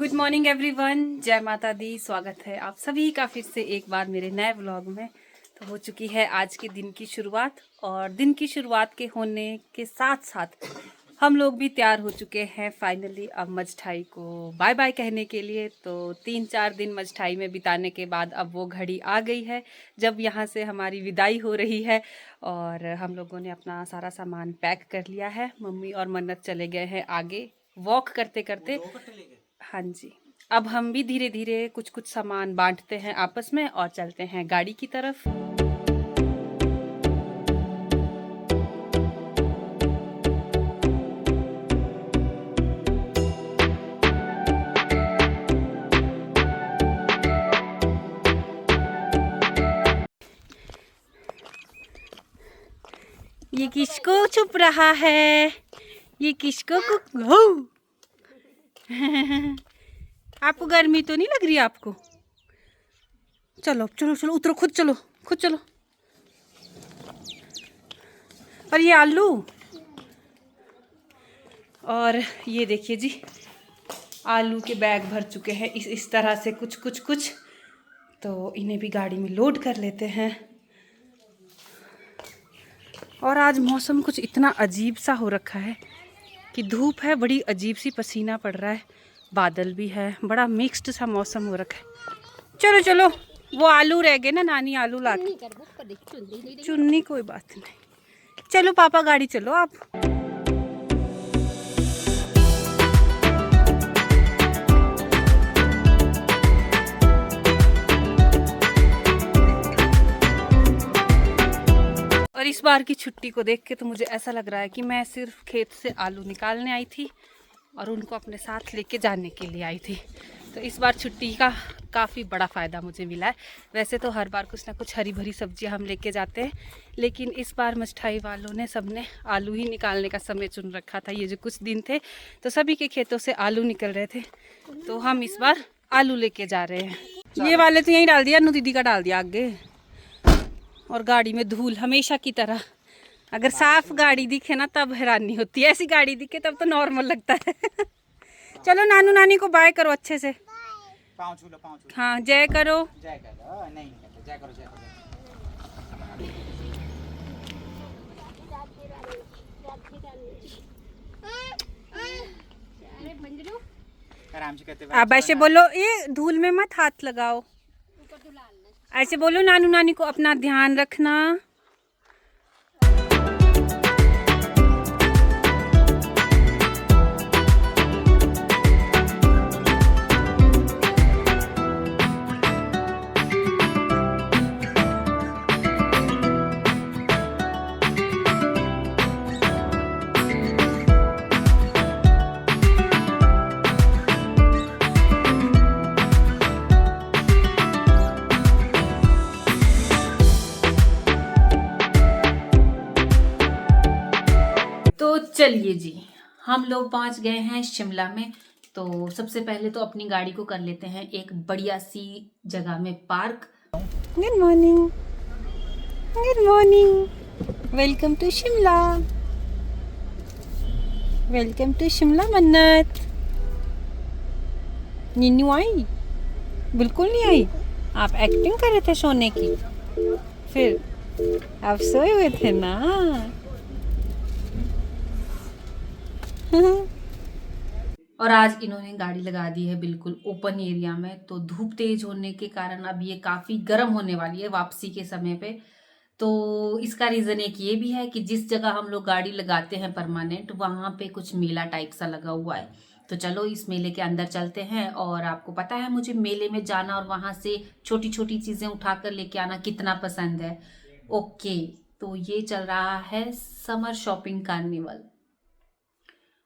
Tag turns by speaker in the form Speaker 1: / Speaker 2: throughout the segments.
Speaker 1: Good morning everyone, जय माता दी। स्वागत है आप सभी का फिर से एक बार मेरे नए व्लॉग में। तो हो चुकी है आज के दिन की शुरुआत, और दिन की शुरुआत के होने के साथ साथ हम लोग भी तैयार हो चुके हैं फाइनली अब मजठाई को बाय बाय कहने के लिए। तो 3-4 दिन मजठाई में बिताने के बाद अब वो घड़ी आ गई है जब यहाँ से हमारी विदाई हो रही है। और हम लोगों ने अपना सारा सामान पैक कर लिया है। मम्मी और मन्नत चले गए हैं आगे वॉक करते करते। हाँ जी, अब हम भी धीरे धीरे कुछ कुछ सामान बांटते हैं आपस में और चलते हैं गाड़ी की तरफ। ये किसको छुप रहा है? ये किसको हो? आपको गर्मी तो नहीं लग रही आपको? चलो चलो चलो उतरो, खुद चलो खुद चलो। और ये आलू, और ये देखिए जी, आलू के बैग भर चुके हैं इस तरह से कुछ कुछ कुछ। तो इन्हें भी गाड़ी में लोड कर लेते हैं। और आज मौसम कुछ इतना अजीब सा हो रखा है कि धूप है, बड़ी अजीब सी, पसीना पड़ रहा है, बादल भी है, बड़ा मिक्स्ड सा मौसम हो रखा है। चलो चलो, वो आलू रह गए ना, नानी आलू ला चुन्नी, कोई बात नहीं। चलो पापा गाड़ी चलो आप। और इस बार की छुट्टी को देख के तो मुझे ऐसा लग रहा है कि मैं सिर्फ खेत से आलू निकालने आई थी और उनको अपने साथ लेके जाने के लिए आई थी। तो इस बार छुट्टी का काफ़ी बड़ा फ़ायदा मुझे मिला है। वैसे तो हर बार कुछ ना कुछ हरी भरी सब्जियां हम लेके जाते हैं, लेकिन इस बार मजठाई वालों ने सबने आलू ही निकालने का समय चुन रखा था। ये जो कुछ दिन थे तो सभी के खेतों से आलू निकल रहे थे, तो हम इस बार आलू लेके जा रहे हैं। ये वाले तो यहीं डाल दिया, अनु दीदी का डाल दिया आगे। और गाड़ी में धूल हमेशा की तरह। अगर साफ गाड़ी दिखे ना तब हैरानी होती है, ऐसी गाड़ी दिखे तब तो नॉर्मल लगता है। चलो नानू नानी को बाय करो अच्छे से।
Speaker 2: पाँव छू लो, पाँव छू लो।
Speaker 1: हाँ, जय करो।
Speaker 2: जय करो, नहीं करते, जय करो, जय करो। आराम से कहते
Speaker 1: आप ऐसे बोलो, ये धूल में मत हाथ लगाओ। ऐसे बोलो, नानू नानी को अपना ध्यान रखना। तो चलिए जी, हम लोग पहुंच गए हैं शिमला में। तो सबसे पहले तो अपनी गाड़ी को कर लेते हैं एक बढ़िया सी जगह में park. Good morning, good morning, welcome to Shimla, welcome to Shimla. Mannat, Neenu आई? बिल्कुल नहीं आई। आप एक्टिंग कर रहे थे सोने की, फिर आप सोए हुए थे ना। और आज इन्होंने गाड़ी लगा दी है बिल्कुल ओपन एरिया में। तो धूप तेज होने के कारण अब ये काफी गर्म होने वाली है वापसी के समय पे। तो इसका रीजन एक ये भी है कि जिस जगह हम लोग गाड़ी लगाते हैं परमानेंट, वहां पे कुछ मेला टाइप सा लगा हुआ है। तो चलो इस मेले के अंदर चलते हैं। और आपको पता है मुझे मेले में जाना और वहां से छोटी छोटी चीजें उठाकर लेके आना कितना पसंद है। ओके, तो ये चल रहा है समर शॉपिंग कार्निवल।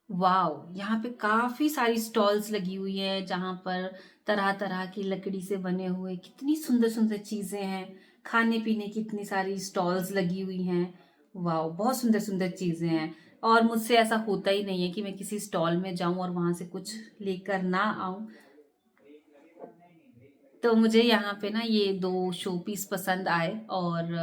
Speaker 1: वाओ, यहाँ पे काफी सारी स्टॉल्स लगी हुई है जहाँ पर तरह तरह की लकड़ी से बने हुए कितनी सुंदर सुंदर चीजें हैं। खाने पीने की इतनी सारी स्टॉल्स लगी हुई हैं। वाओ, बहुत सुंदर सुंदर चीजें हैं। और मुझसे ऐसा होता ही नहीं है कि मैं किसी स्टॉल में जाऊं और वहां से कुछ लेकर ना आऊं। तो मुझे यहाँ पे ना ये 2 शो पीस पसंद आए और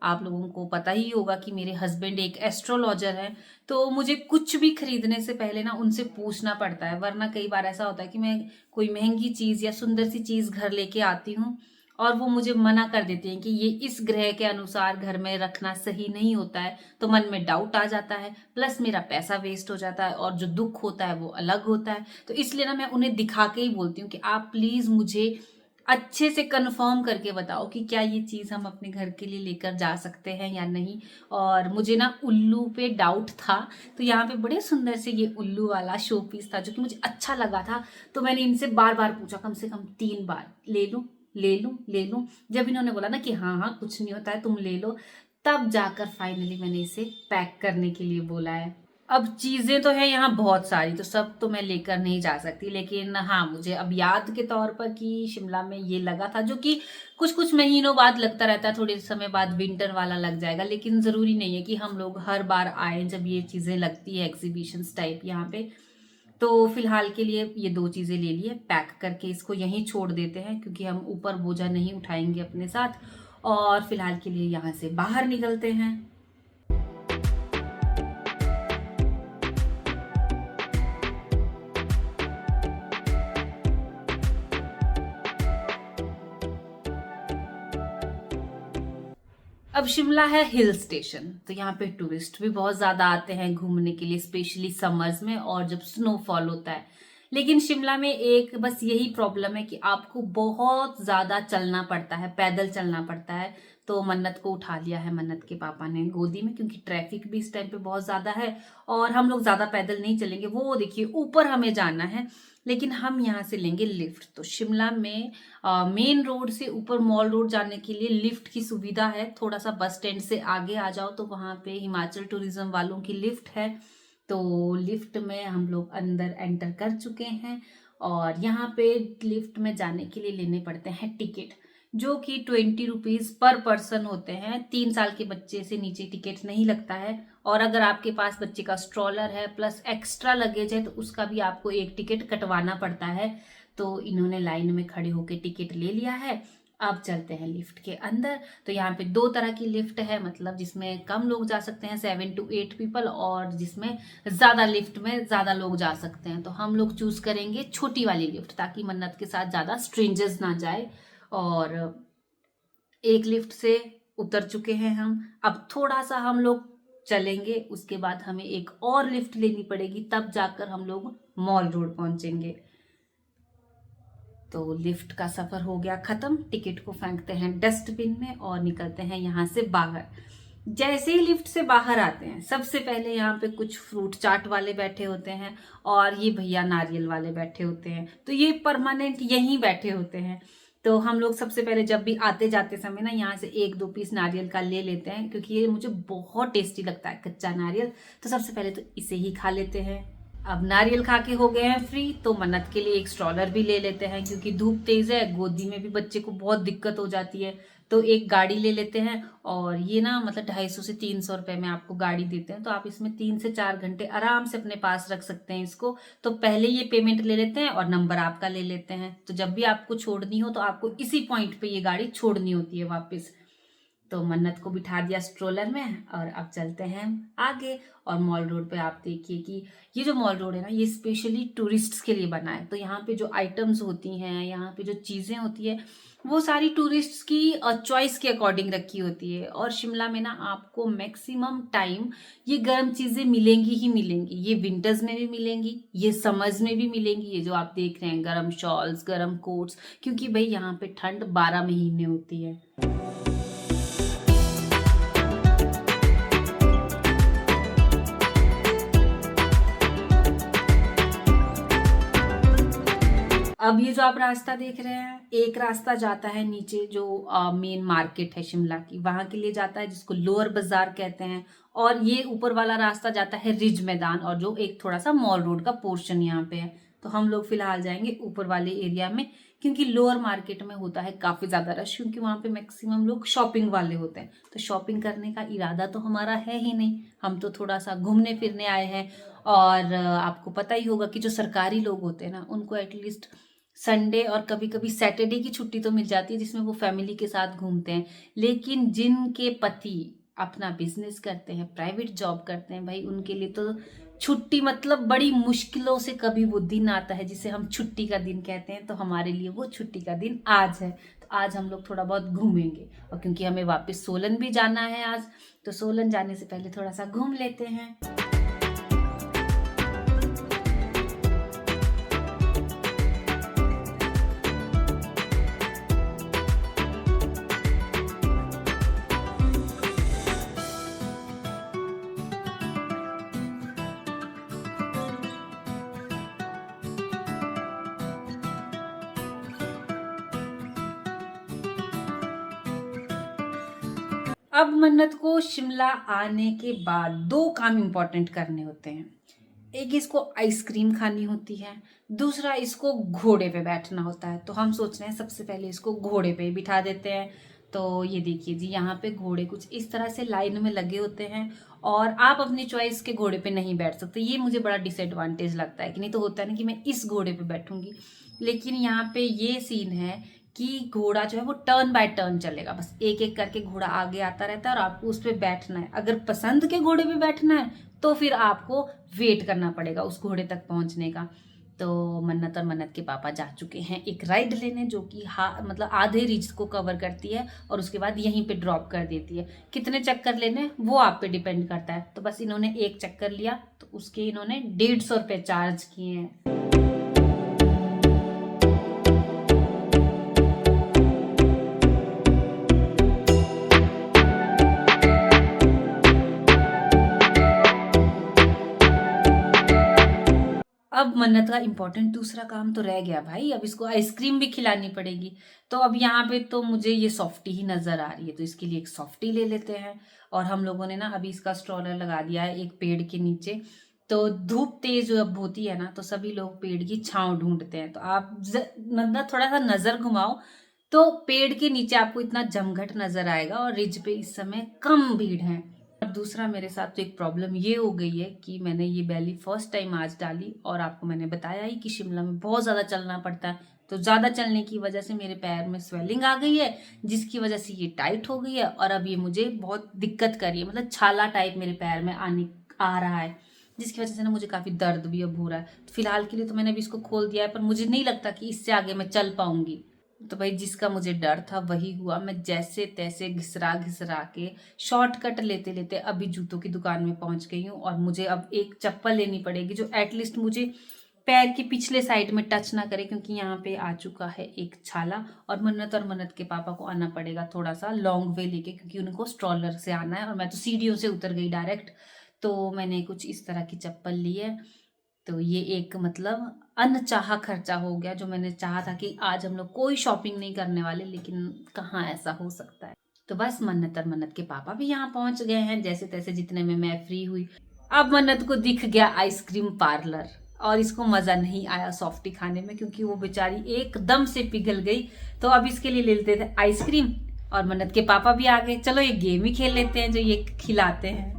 Speaker 1: आप लोगों को पता ही होगा कि मेरे हस्बैंड एक एस्ट्रोलॉजर हैं, तो मुझे कुछ भी खरीदने से पहले ना उनसे पूछना पड़ता है, वरना कई बार ऐसा होता है कि मैं कोई महंगी चीज़ या सुंदर सी चीज़ घर लेके आती हूँ और वो मुझे मना कर देते हैं कि ये इस ग्रह के अनुसार घर में रखना सही नहीं होता है, तो मन में डाउट आ जाता है, प्लस मेरा पैसा वेस्ट हो जाता है और जो दुख होता है वो अलग होता है। तो इसलिए ना मैं उन्हें दिखा के ही बोलती हूँ कि आप प्लीज़ मुझे अच्छे से कंफर्म करके बताओ कि क्या ये चीज़ हम अपने घर के लिए लेकर जा सकते हैं या नहीं। और मुझे ना उल्लू पे डाउट था, तो यहाँ पे बड़े सुंदर से ये उल्लू वाला शो पीस था जो कि मुझे अच्छा लगा था, तो मैंने इनसे बार बार पूछा, कम से कम 3 बार, ले लूं ले लूं ले लूं। जब इन्होंने बोला ना कि हाँ हाँ कुछ नहीं होता है, तुम ले लो, तब जाकर फाइनली मैंने इसे पैक करने के लिए बोला है। अब चीज़ें तो है यहाँ बहुत सारी, तो सब तो मैं लेकर नहीं जा सकती, लेकिन हाँ मुझे अब याद के तौर पर कि शिमला में ये लगा था, जो कि कुछ कुछ महीनों बाद लगता रहता है, थोड़े समय बाद विंटर वाला लग जाएगा, लेकिन ज़रूरी नहीं है कि हम लोग हर बार आए जब ये चीज़ें लगती है एग्जीबिशंस टाइप यहाँ पे। तो फिलहाल के लिए ये 2 चीज़ें ले लिए, पैक करके इसको यहीं छोड़ देते हैं क्योंकि हम ऊपर बोझा नहीं उठाएंगे अपने साथ, और फिलहाल के लिए यहाँ से बाहर निकलते हैं। अब शिमला है हिल स्टेशन, तो यहाँ पे टूरिस्ट भी बहुत ज़्यादा आते हैं घूमने के लिए, स्पेशली समर्स में और जब स्नोफॉल होता है। लेकिन शिमला में एक बस यही प्रॉब्लम है कि आपको बहुत ज़्यादा चलना पड़ता है, पैदल चलना पड़ता है। तो मन्नत को उठा लिया है मन्नत के पापा ने गोदी में, क्योंकि ट्रैफिक भी इस टाइम पे बहुत ज़्यादा है और हम लोग ज़्यादा पैदल नहीं चलेंगे। वो देखिए ऊपर हमें जाना है, लेकिन हम यहाँ से लेंगे लिफ्ट। तो शिमला में मेन रोड से ऊपर मॉल रोड जाने के लिए लिफ्ट की सुविधा है। थोड़ा सा बस स्टैंड से आगे आ जाओ तो वहाँ पे हिमाचल टूरिज्म वालों की लिफ्ट है। तो लिफ्ट में हम लोग अंदर एंटर कर चुके हैं और यहाँ पे लिफ्ट में जाने के लिए लेने पड़ते हैं टिकट, जो कि 20 रुपीज़ पर पर्सन होते हैं। 3 साल के बच्चे से नीचे टिकट नहीं लगता है, और अगर आपके पास बच्चे का स्ट्रॉलर है प्लस एक्स्ट्रा लगेज है तो उसका भी आपको एक टिकट कटवाना पड़ता है। तो इन्होंने लाइन में खड़े होकर टिकट ले लिया है। अब चलते हैं लिफ्ट के अंदर। तो यहाँ पे 2 तरह की लिफ्ट है, मतलब जिसमें कम लोग जा सकते हैं 7 to 8 पीपल, और जिसमें ज़्यादा लिफ्ट में ज़्यादा लोग जा सकते हैं। तो हम लोग चूज़ करेंगे छोटी वाली लिफ्ट, ताकि मन्नत के साथ ज़्यादा स्ट्रेंजर्स ना जाए। और एक लिफ्ट से उतर चुके हैं हम, अब थोड़ा सा हम लोग चलेंगे, उसके बाद हमें एक और लिफ्ट लेनी पड़ेगी, तब जाकर हम लोग मॉल रोड पहुंचेंगे। तो लिफ्ट का सफर हो गया खत्म, टिकट को फेंकते हैं डस्टबिन में और निकलते हैं यहाँ से बाहर। जैसे ही लिफ्ट से बाहर आते हैं, सबसे पहले यहाँ पे कुछ फ्रूट चाट वाले बैठे होते हैं और ये भैया नारियल वाले बैठे होते हैं। तो ये परमानेंट यहीं बैठे होते हैं। तो हम लोग सबसे पहले जब भी आते जाते समय ना यहाँ से 1-2 पीस नारियल का ले लेते हैं, क्योंकि ये मुझे बहुत टेस्टी लगता है कच्चा नारियल। तो सबसे पहले तो इसे ही खा लेते हैं। अब नारियल खा के हो गए हैं फ्री, तो मन्नत के लिए एक स्ट्रॉलर भी ले लेते हैं, क्योंकि धूप तेज है, गोदी में भी बच्चे को बहुत दिक्कत हो जाती है। तो एक गाड़ी ले लेते हैं, और ये ना मतलब 250 से 300 रुपए में आपको गाड़ी देते हैं। तो आप इसमें 3 से 4 घंटे आराम से अपने पास रख सकते हैं इसको। तो पहले ये पेमेंट ले लेते हैं और नंबर आपका ले लेते हैं। तो जब भी आपको छोड़नी हो तो आपको इसी पॉइंट पे ये गाड़ी छोड़नी होती है वापस। तो मन्नत को बिठा दिया स्ट्रोलर में और अब चलते हैं आगे। और मॉल रोड पे आप देखिए कि ये जो मॉल रोड है ना, ये स्पेशली टूरिस्ट्स के लिए बना है। तो यहाँ पे जो आइटम्स होती हैं, यहाँ पे जो चीज़ें होती है, वो सारी टूरिस्ट्स की चॉइस के अकॉर्डिंग रखी होती है। और शिमला में ना आपको मैक्सिमम टाइम ये गर्म चीज़ें मिलेंगी ही मिलेंगी। ये विंटर्स में भी मिलेंगी, ये समर्स में भी मिलेंगी। ये जो आप देख रहे हैं गर्म शॉल्स, गर्म कोट्स, क्योंकि भाई यहाँ पे ठंड 12 महीने होती है। अब ये जो आप रास्ता देख रहे हैं, एक रास्ता जाता है नीचे जो मेन मार्केट है शिमला की, वहां के लिए जाता है, जिसको लोअर बाजार कहते हैं। और ये ऊपर वाला रास्ता जाता है रिज मैदान, और जो एक थोड़ा सा मॉल रोड का पोर्शन यहाँ पे है। तो हम लोग फिलहाल जाएंगे ऊपर वाले एरिया में, क्योंकि लोअर मार्केट में होता है काफी ज्यादा रश, क्योंकि वहां पे मैक्सिमम लोग शॉपिंग वाले होते हैं। तो शॉपिंग करने का इरादा तो हमारा है ही नहीं, हम तो थोड़ा सा घूमने फिरने आए हैं। और आपको पता ही होगा कि जो सरकारी लोग होते हैं ना, उनको एटलीस्ट संडे और कभी-कभी सैटरडे की छुट्टी तो मिल जाती है जिसमें वो फैमिली के साथ घूमते हैं। लेकिन जिनके पति अपना बिज़नेस करते हैं, प्राइवेट जॉब करते हैं, भाई उनके लिए तो छुट्टी मतलब बड़ी मुश्किलों से कभी वो दिन आता है जिसे हम छुट्टी का दिन कहते हैं, तो हमारे लिए वो छुट्टी का दिन आज है। तो आज हम लोग थोड़ा बहुत घूमेंगे और क्योंकि हमें वापस सोलन भी जाना है आज, तो सोलन जाने से पहले थोड़ा-सा घूम लेते हैं। अब मन्नत को शिमला आने के बाद 2 काम इम्पोर्टेंट करने होते हैं। एक इसको आइसक्रीम खानी होती है, दूसरा इसको घोड़े पे बैठना होता है। तो हम सोच रहे हैं सबसे पहले इसको घोड़े पे ही बिठा देते हैं। तो ये देखिए जी, यहाँ पे घोड़े कुछ इस तरह से लाइन में लगे होते हैं और आप अपनी चॉइस के घोड़े पे नहीं बैठ सकते। ये मुझे बड़ा डिसएडवांटेज लगता है कि नहीं तो होता है ना कि मैं इस घोड़े पे बैठूंगी, लेकिन यहाँ पे ये सीन है कि घोड़ा जो है वो टर्न बाय टर्न चलेगा, बस एक एक करके घोड़ा आगे आता रहता है और आपको उस पर बैठना है। अगर पसंद के घोड़े पे बैठना है तो फिर आपको वेट करना पड़ेगा उस घोड़े तक पहुंचने का। तो मन्नत और मन्नत के पापा जा चुके हैं एक राइड लेने, जो कि मतलब आधे रीच को कवर करती है और उसके बाद यहीं पे ड्रॉप कर देती है। कितने चक्कर लेने वो आप पे डिपेंड करता है। तो बस इन्होंने एक चक्कर लिया तो उसके इन्होंने 150 रुपये चार्ज किए हैं। अब मन्नत का इम्पोर्टेंट दूसरा काम तो रह गया भाई, अब इसको आइसक्रीम भी खिलानी पड़ेगी। तो अब यहाँ पे तो मुझे ये सॉफ्टी ही नज़र आ रही है, तो इसके लिए एक सॉफ्टी ले लेते हैं। और हम लोगों ने ना अभी इसका स्ट्रॉलर लगा दिया है एक पेड़ के नीचे। तो धूप तेज जब होती है ना तो सभी लोग पेड़ की छांव ढूंढते हैं। तो आप मतलब थोड़ा सा नज़र घुमाओ तो पेड़ के नीचे आपको इतना जमघट नज़र आएगा और रिज पे इस समय कम भीड़ है। और दूसरा मेरे साथ तो एक प्रॉब्लम ये हो गई है कि मैंने ये बैली फर्स्ट टाइम आज डाली और आपको मैंने बताया ही कि शिमला में बहुत ज़्यादा चलना पड़ता है। तो ज़्यादा चलने की वजह से मेरे पैर में स्वेलिंग आ गई है, जिसकी वजह से ये टाइट हो गई है और अब ये मुझे बहुत दिक्कत कर रही है, मतलब छाला टाइप मेरे पैर में आ रहा है, जिसकी वजह से ना मुझे काफ़ी दर्द भी अब हो रहा है। तो फिलहाल के लिए तो मैंने अभी इसको खोल दिया है, पर मुझे नहीं लगता कि इससे आगे मैं चल पाऊंगी। तो भाई जिसका मुझे डर था वही हुआ। मैं जैसे तैसे घिसरा घिसरा के शॉर्टकट लेते लेते अभी जूतों की दुकान में पहुंच गई हूँ और मुझे अब एक चप्पल लेनी पड़ेगी जो एटलीस्ट मुझे पैर के पिछले साइड में टच ना करे, क्योंकि यहाँ पे आ चुका है एक छाला। और मन्नत के पापा को आना पड़ेगा थोड़ा सा लॉन्ग वे लेके, क्योंकि उनको स्ट्रॉलर से आना है और मैं तो सीढ़ियों से उतर गई डायरेक्ट। तो मैंने कुछ इस तरह की चप्पल ली है। तो ये एक मतलब अनचाहा खर्चा हो गया, जो मैंने चाहा था कि आज हम लोग कोई शॉपिंग नहीं करने वाले, लेकिन कहाँ ऐसा हो सकता है। तो बस मन्नत के पापा भी यहाँ पहुंच गए हैं जैसे तैसे, जितने में मैं फ्री हुई। अब मन्नत को दिख गया आइसक्रीम पार्लर और इसको मजा नहीं आया सॉफ्टी खाने में, क्योंकि वो बेचारी एकदम से पिघल गई। तो अब इसके लिए ले लेते थे आइसक्रीम और मन्नत के पापा भी आ गए। चलो ये गेम ही खेल लेते हैं जो ये खिलाते हैं।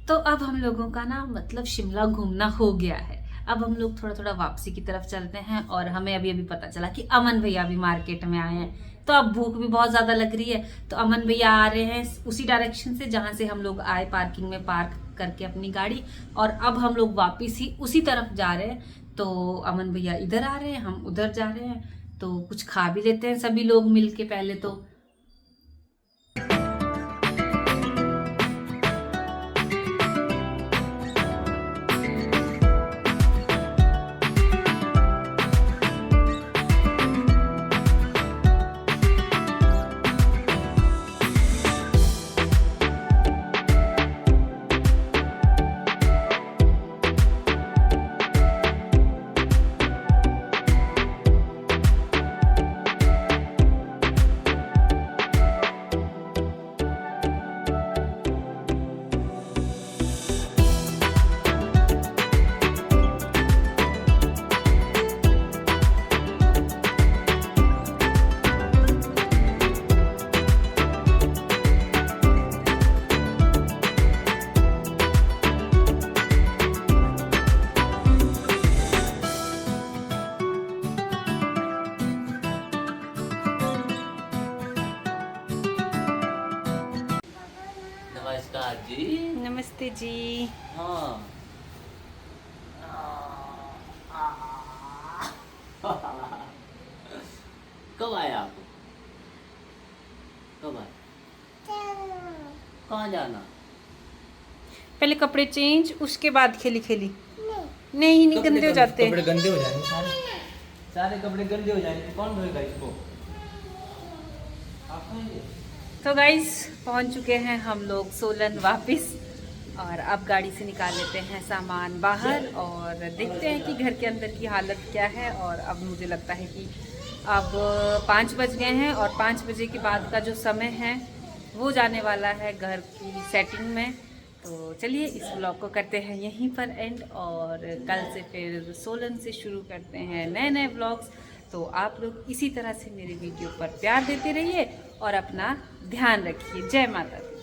Speaker 1: तो अब हम लोगों का ना मतलब शिमला घूमना हो गया है। अब हम लोग थोड़ा थोड़ा वापसी की तरफ चलते हैं और हमें अभी अभी पता चला कि अमन भैया भी मार्केट में आए हैं। तो अब भूख भी बहुत ज़्यादा लग रही है, तो अमन भैया आ रहे हैं उसी डायरेक्शन से जहाँ से हम लोग आए, पार्किंग में पार्क करके अपनी गाड़ी। और अब हम लोग वापिस ही उसी तरफ जा रहे हैं। तो अमन भैया इधर आ रहे हैं, हम उधर जा रहे हैं। तो कुछ खा भी लेते हैं सभी लोग मिल के पहले तो।
Speaker 3: नमस्कार जी।
Speaker 1: नमस्ते जी।
Speaker 3: हाँ। कब आए आप? कब आए? कहाँ जाना?
Speaker 1: पहले कपड़े चेंज, उसके बाद खेली खेली। नहीं नहीं, गंदे हो जाते।
Speaker 3: कपड़े गंदे हो जाएंगे सारे। सारे कपड़े गंदे हो जाएंगे, कौन धोएगा इसको? आप धोएंगे?
Speaker 1: तो गाइस पहुंच चुके हैं हम लोग सोलन वापस, और अब गाड़ी से निकाल लेते हैं सामान बाहर और देखते हैं कि घर के अंदर की हालत क्या है। और अब मुझे लगता है कि अब 5 बज गए हैं, और 5 बजे के बाद का जो समय है वो जाने वाला है घर की सेटिंग में। तो चलिए इस व्लॉग को करते हैं यहीं पर एंड, और कल से फिर सोलन से शुरू करते हैं नए नए व्लॉग्स। तो आप लोग इसी तरह से मेरे वीडियो पर प्यार देते रहिए और अपना ध्यान रखिए। जय माता दी।